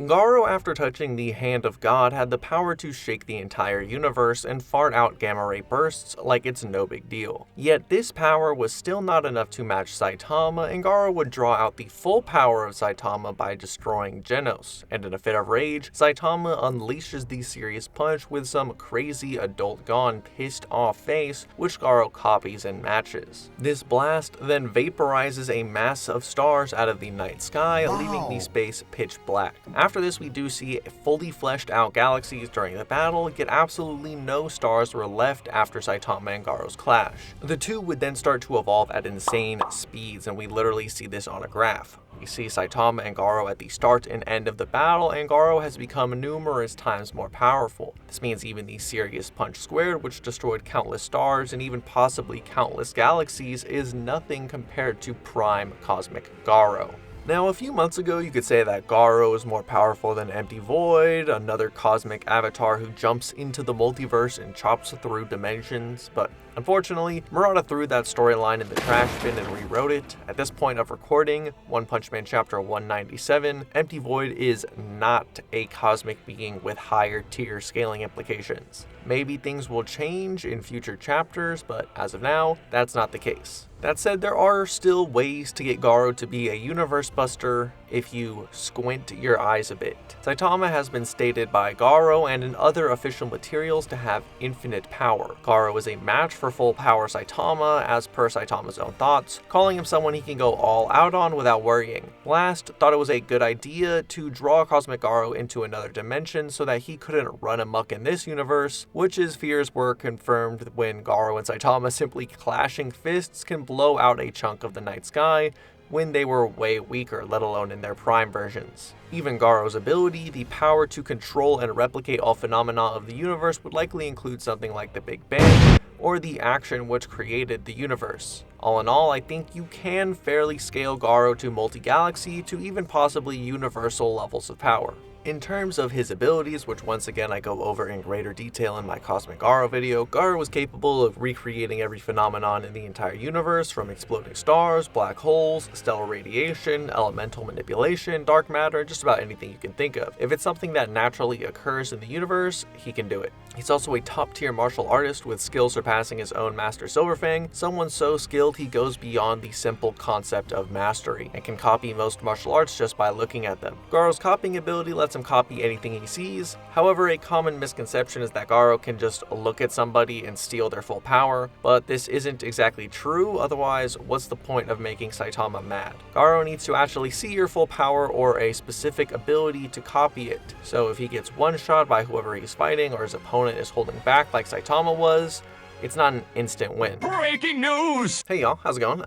Garou, after touching the Hand of God, had the power to shake the entire universe and fart out gamma-ray bursts like it's no big deal. Yet this power was still not enough to match Saitama, and Garou would draw out the full power of Saitama by destroying Genos, and in a fit of rage, Saitama unleashes the serious punch with some crazy adult gone pissed off face, which Garou copies and matches. This blast then vaporizes a mass of stars out of the night sky, leaving the space pitch black. After this, we do see fully fleshed out galaxies during the battle, yet absolutely no stars were left after Saitama and Garou's clash. The two would then start to evolve at insane speeds, and we literally see this on a graph. We see Saitama and Garou at the start and end of the battle, and Garou has become numerous times more powerful. This means even the Serious Punch Squared, which destroyed countless stars and even possibly countless galaxies, is nothing compared to Prime Cosmic Garou. Now, a few months ago, you could say that Garou is more powerful than Empty Void, another cosmic avatar who jumps into the multiverse and chops through dimensions, but unfortunately, Murata threw that storyline in the trash bin and rewrote it. At this point of recording, One Punch Man Chapter 197, Empty Void is not a cosmic being with higher tier scaling implications. Maybe things will change in future chapters, but as of now, that's not the case. That said, there are still ways to get Garou to be a universe buster if you squint your eyes a bit. Saitama has been stated by Garou and in other official materials to have infinite power. Garou is a match for full power Saitama, as per Saitama's own thoughts, calling him someone he can go all out on without worrying. Blast thought it was a good idea to draw Cosmic Garou into another dimension so that he couldn't run amok in this universe, which his fears were confirmed when Garou and Saitama simply clashing fists can blow out a chunk of the night sky when they were way weaker, let alone in their prime versions. Even Garou's ability, the power to control and replicate all phenomena of the universe, would likely include something like the Big Bang, or the action which created the universe. All in all, I think you can fairly scale Garou to multi-galaxy to even possibly universal levels of power. In terms of his abilities, which once again I go over in greater detail in my Cosmic Garou video, Garou was capable of recreating every phenomenon in the entire universe, from exploding stars, black holes, stellar radiation, elemental manipulation, dark matter, just about anything you can think of. If it's something that naturally occurs in the universe, he can do it. He's also a top-tier martial artist with skills surpassing his own Master Silverfang, someone so skilled he goes beyond the simple concept of mastery, and can copy most martial arts just by looking at them. Garou's copying ability lets him copy anything he sees. However, a common misconception is that Garou can just look at somebody and steal their full power, but this isn't exactly true, otherwise what's the point of making Saitama mad? Garou needs to actually see your full power or a specific ability to copy it, so if he gets one-shot by whoever he's fighting or his opponent is holding back like Saitama was, it's not an instant win. Breaking news! Hey y'all, how's it going?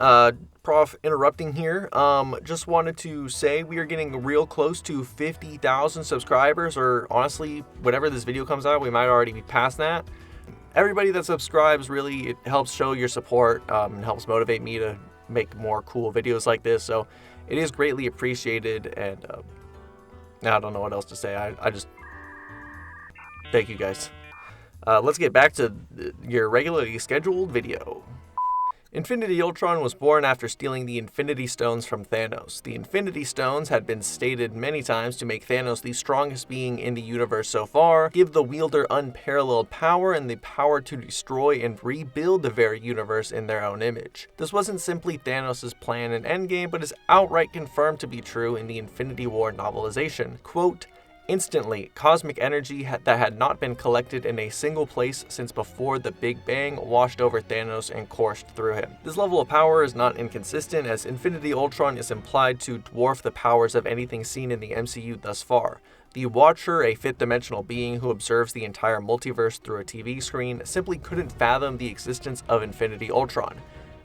Prof interrupting here. Just wanted to say we are getting real close to 50,000 subscribers, or honestly, whenever this video comes out, we might already be past that. Everybody that subscribes, really, it helps show your support, and helps motivate me to make more cool videos like this, so it is greatly appreciated, and I don't know what else to say. I just thank you guys. Let's get back to your regularly scheduled video. Infinity Ultron was born after stealing the Infinity Stones from Thanos. The Infinity Stones had been stated many times to make Thanos the strongest being in the universe so far, give the wielder unparalleled power and the power to destroy and rebuild the very universe in their own image. This wasn't simply Thanos' plan in Endgame, but is outright confirmed to be true in the Infinity War novelization. Quote, "Instantly, cosmic energy that had not been collected in a single place since before the Big Bang washed over Thanos and coursed through him." This level of power is not inconsistent, as Infinity Ultron is implied to dwarf the powers of anything seen in the MCU thus far. The Watcher, a fifth-dimensional being who observes the entire multiverse through a TV screen, simply couldn't fathom the existence of Infinity Ultron.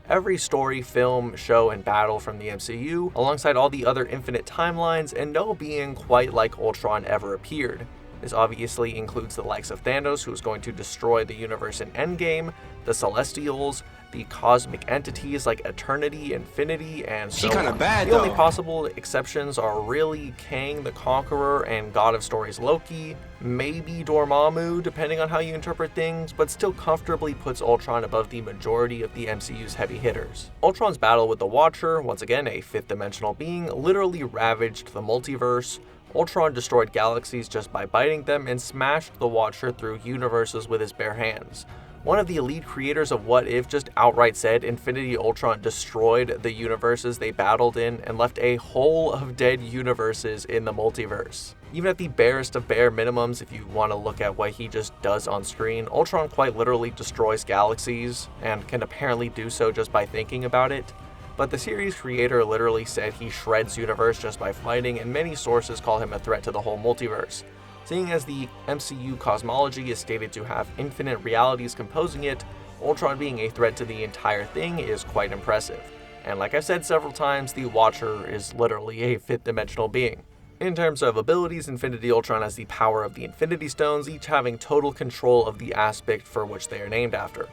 Every story, film, show, and battle from the MCU, alongside all the other infinite timelines, and no being quite like Ultron ever appeared. This obviously includes the likes of Thanos, who is going to destroy the universe in Endgame, the Celestials, the cosmic entities like Eternity, Infinity, and so on. The only possible exceptions are really Kang the Conqueror and God of Stories Loki, maybe Dormammu, depending on how you interpret things, but still comfortably puts Ultron above the majority of the MCU's heavy hitters. Ultron's battle with the Watcher, once again a fifth-dimensional being, literally ravaged the multiverse, Ultron destroyed galaxies just by biting them and smashed the Watcher through universes with his bare hands. One of the elite creators of What If just outright said Infinity Ultron destroyed the universes they battled in and left a hole of dead universes in the multiverse. Even at the barest of bare minimums, if you want to look at what he just does on screen, Ultron quite literally destroys galaxies, and can apparently do so just by thinking about it. But the series creator literally said he shreds universe just by fighting, and many sources call him a threat to the whole multiverse. Seeing as the MCU cosmology is stated to have infinite realities composing it, Ultron being a threat to the entire thing is quite impressive. And like I've said several times, the Watcher is literally a fifth-dimensional being. In terms of abilities, Infinity Ultron has the power of the Infinity Stones, each having total control of the aspect for which they are named after.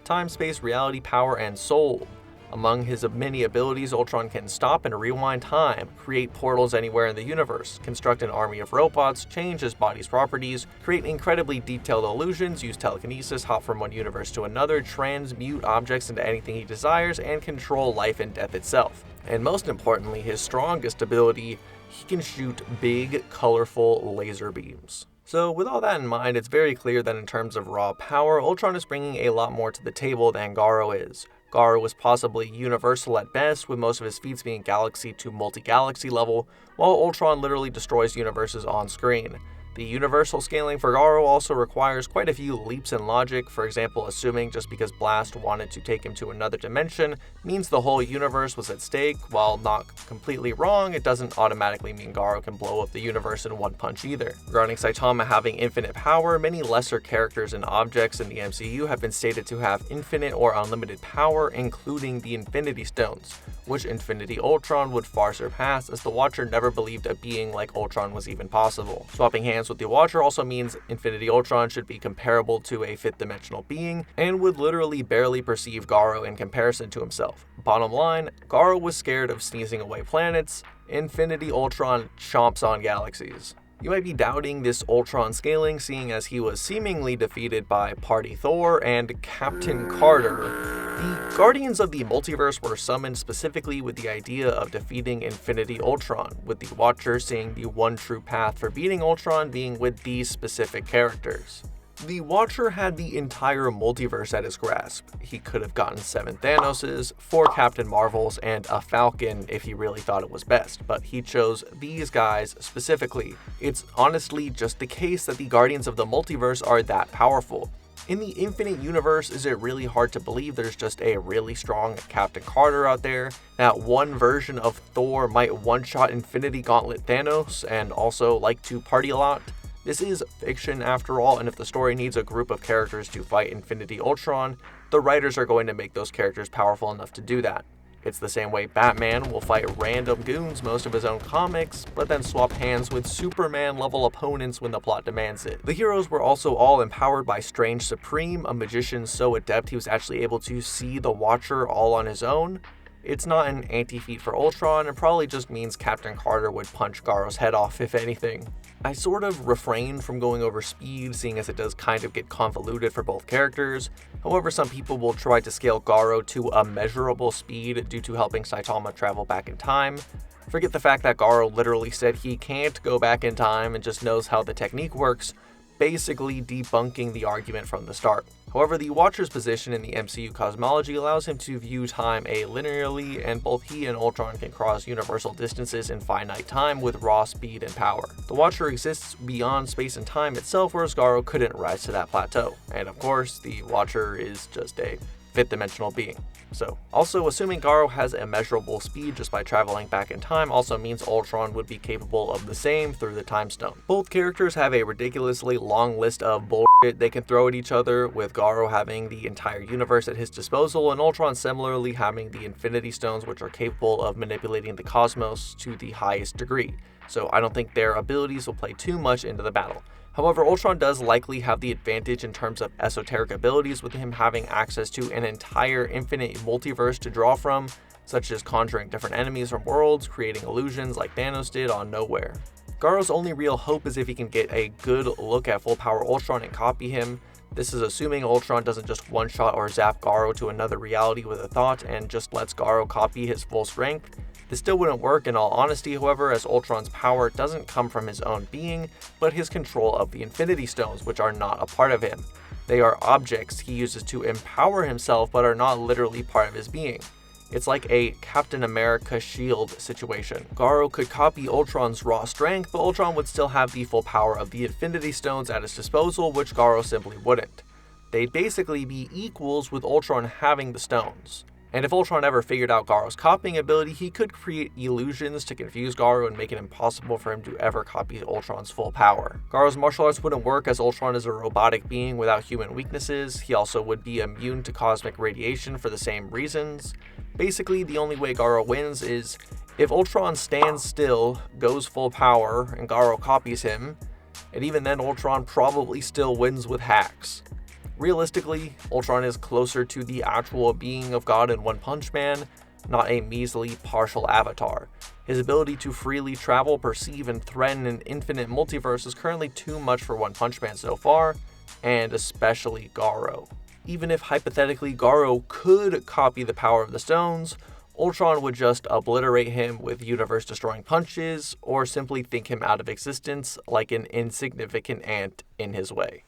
Time, space, reality, power, and soul. Among his many abilities, Ultron can stop and rewind time, create portals anywhere in the universe, construct an army of robots, change his body's properties, create incredibly detailed illusions, use telekinesis, hop from one universe to another, transmute objects into anything he desires, and control life and death itself. And most importantly, his strongest ability, he can shoot big, colorful laser beams. So with all that in mind, it's very clear that in terms of raw power, Ultron is bringing a lot more to the table than Garou is. Garou was possibly universal at best, with most of his feats being galaxy to multi-galaxy level, while Ultron literally destroys universes on screen. The universal scaling for Garou also requires quite a few leaps in logic, for example assuming just because Blast wanted to take him to another dimension means the whole universe was at stake. While not completely wrong, it doesn't automatically mean Garou can blow up the universe in one punch either. Regarding Saitama having infinite power, many lesser characters and objects in the MCU have been stated to have infinite or unlimited power, including the Infinity Stones, which Infinity Ultron would far surpass, as the Watcher never believed a being like Ultron was even possible. Swapping hands with the Watcher also means Infinity Ultron should be comparable to a fifth-dimensional being, and would literally barely perceive Garou in comparison to himself. Bottom line, Garou was scared of sneezing away planets, Infinity Ultron chomps on galaxies. You might be doubting this Ultron scaling, seeing as he was seemingly defeated by Party Thor and Captain Carter. The Guardians of the Multiverse were summoned specifically with the idea of defeating Infinity Ultron, with the Watcher seeing the one true path for beating Ultron being with these specific characters. The Watcher had the entire multiverse at his grasp. He could have gotten 7 Thanoses, 4 Captain Marvels, and a Falcon if he really thought it was best, but he chose these guys specifically. It's honestly just the case that the Guardians of the Multiverse are that powerful. In the Infinite Universe, is it really hard to believe there's just a really strong Captain Carter out there? That one version of Thor might one-shot Infinity Gauntlet Thanos and also like to party a lot? This is fiction after all, and if the story needs a group of characters to fight Infinity Ultron, the writers are going to make those characters powerful enough to do that. It's the same way Batman will fight random goons most of his own comics, but then swap hands with Superman-level opponents when the plot demands it. The heroes were also all empowered by Strange Supreme, a magician so adept he was actually able to see the Watcher all on his own. It's not an anti-feat for Ultron, and probably just means Captain Carter would punch Garou's head off if anything. I sort of refrained from going over speed, seeing as it does kind of get convoluted for both characters. However, some people will try to scale Garou to a measurable speed due to helping Saitama travel back in time. Forget the fact that Garou literally said he can't go back in time and just knows how the technique works, basically debunking the argument from the start. However, the Watcher's position in the MCU cosmology allows him to view time linearly, and both he and Ultron can cross universal distances in finite time with raw speed and power. The Watcher exists beyond space and time itself, whereas Garou couldn't rise to that plateau. And of course, the Watcher is just a fifth-dimensional being. So, also assuming Garou has immeasurable speed just by traveling back in time also means Ultron would be capable of the same through the Time Stone. Both characters have a ridiculously long list of bullshit they can throw at each other, with Garou having the entire universe at his disposal and Ultron similarly having the Infinity Stones, which are capable of manipulating the cosmos to the highest degree. So I don't think their abilities will play too much into the battle. However, Ultron does likely have the advantage in terms of esoteric abilities, with him having access to an entire infinite multiverse to draw from, such as conjuring different enemies from worlds, creating illusions like Thanos did on Nowhere. Garou's only real hope is if he can get a good look at full power Ultron and copy him. This is assuming Ultron doesn't just one-shot or zap Garou to another reality with a thought and just lets Garou copy his full strength. This still wouldn't work in all honesty, however, as Ultron's power doesn't come from his own being, but his control of the Infinity Stones, which are not a part of him. They are objects he uses to empower himself, but are not literally part of his being. It's like a Captain America shield situation. Garou could copy Ultron's raw strength, but Ultron would still have the full power of the Infinity Stones at his disposal, which Garou simply wouldn't. They'd basically be equals with Ultron having the stones. And if Ultron ever figured out Garou's copying ability, he could create illusions to confuse Garou and make it impossible for him to ever copy Ultron's full power. Garou's martial arts wouldn't work as Ultron is a robotic being without human weaknesses. He also would be immune to cosmic radiation for the same reasons. Basically, the only way Garou wins is if Ultron stands still, goes full power, and Garou copies him, and even then Ultron probably still wins with hacks. Realistically, Ultron is closer to the actual being of God in One Punch Man, not a measly partial avatar. His ability to freely travel, perceive, and threaten an infinite multiverse is currently too much for One Punch Man so far, and especially Garou. Even if hypothetically Garou could copy the power of the stones, Ultron would just obliterate him with universe-destroying punches, or simply think him out of existence like an insignificant ant in his way.